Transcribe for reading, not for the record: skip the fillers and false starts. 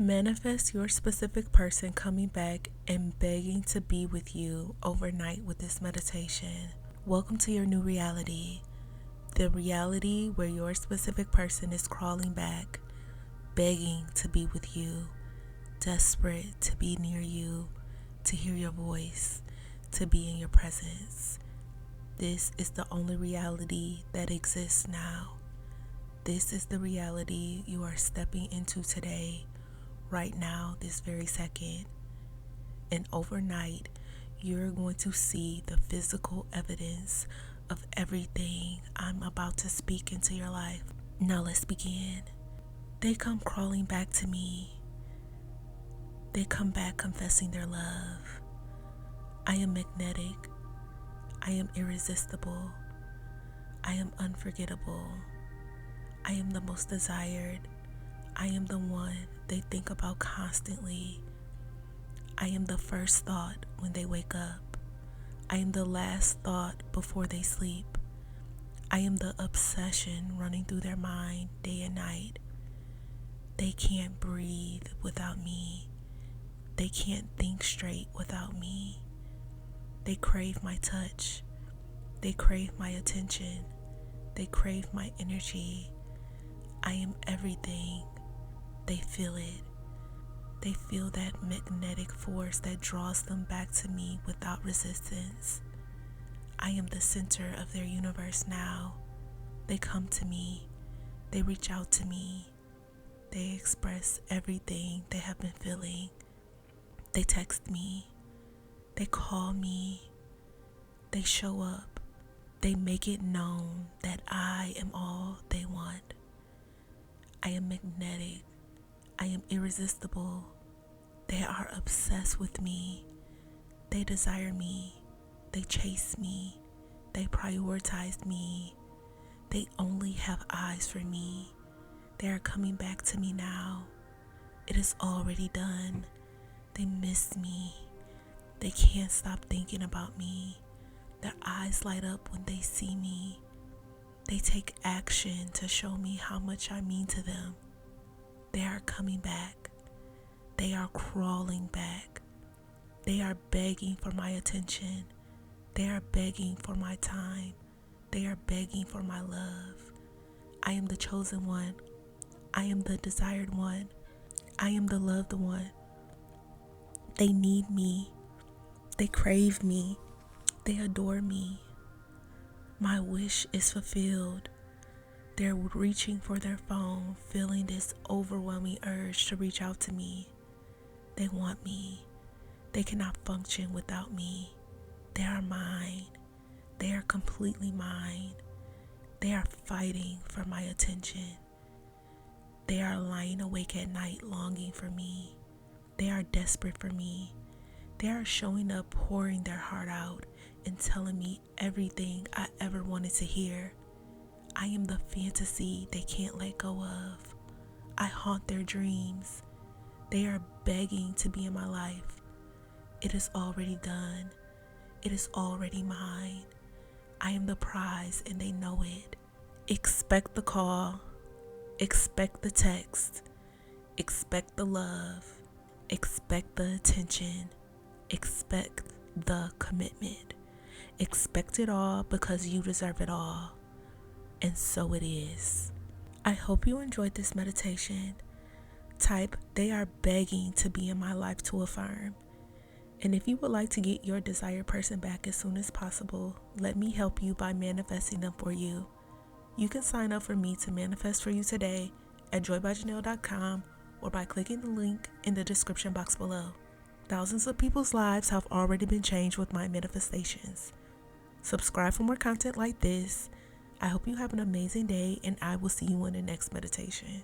Manifest your specific person coming back and begging to be with you overnight with this meditation. Welcome to your new reality. The reality where your specific person is crawling back, begging to be with you, desperate to be near you, to hear your voice, to be in your presence. This is the only reality that exists now. This is the reality you are stepping into today, right now, this very second. And overnight, you're going to see the physical evidence of everything I'm about to speak into your life. Now let's begin. They come crawling back to me. They come back confessing their love. I am magnetic. I am irresistible. I am unforgettable. I am the most desired. I am the one they think about constantly. I am the first thought when they wake up. I am the last thought before they sleep. I am the obsession running through their mind day and night. They can't breathe without me. They can't think straight without me. They crave my touch. They crave my attention. They crave my energy. I am everything. They feel it. They feel that magnetic force that draws them back to me without resistance. I am the center of their universe now. They come to me. They reach out to me. They express everything they have been feeling. They text me. They call me. They show up. They make it known that I am all they want. I am magnetic. I am irresistible. They are obsessed with me. They desire me. They chase me. They prioritize me. They only have eyes for me. They are coming back to me now. It is already done. They miss me. They can't stop thinking about me. Their eyes light up when they see me. They take action to show me how much I mean to them. They are coming back. They are crawling back. They are begging for my attention. They are begging for my time. They are begging for my love. I am the chosen one. I am the desired one. I am the loved one. They need me. They crave me. They adore me. My wish is fulfilled. They're reaching for their phone, feeling this overwhelming urge to reach out to me. They want me. They cannot function without me. They are mine. They are completely mine. They are fighting for my attention. They are lying awake at night longing for me. They are desperate for me. They are showing up, pouring their heart out, and telling me everything I ever wanted to hear. I am the fantasy they can't let go of. I haunt their dreams. They are begging to be in my life. It is already done. It is already mine. I am the prize and they know it. Expect the call. Expect the text. Expect the love. Expect the attention. Expect the commitment. Expect it all because you deserve it all. And so it is. I hope you enjoyed this meditation. Type, they are begging to be in my life to affirm. And if you would like to get your desired person back as soon as possible, let me help you by manifesting them for you. You can sign up for me to manifest for you today at joybyjanell.com or by clicking the link in the description box below. Thousands of people's lives have already been changed with my manifestations. Subscribe for more content like this. I hope you have an amazing day, and I will see you in the next meditation.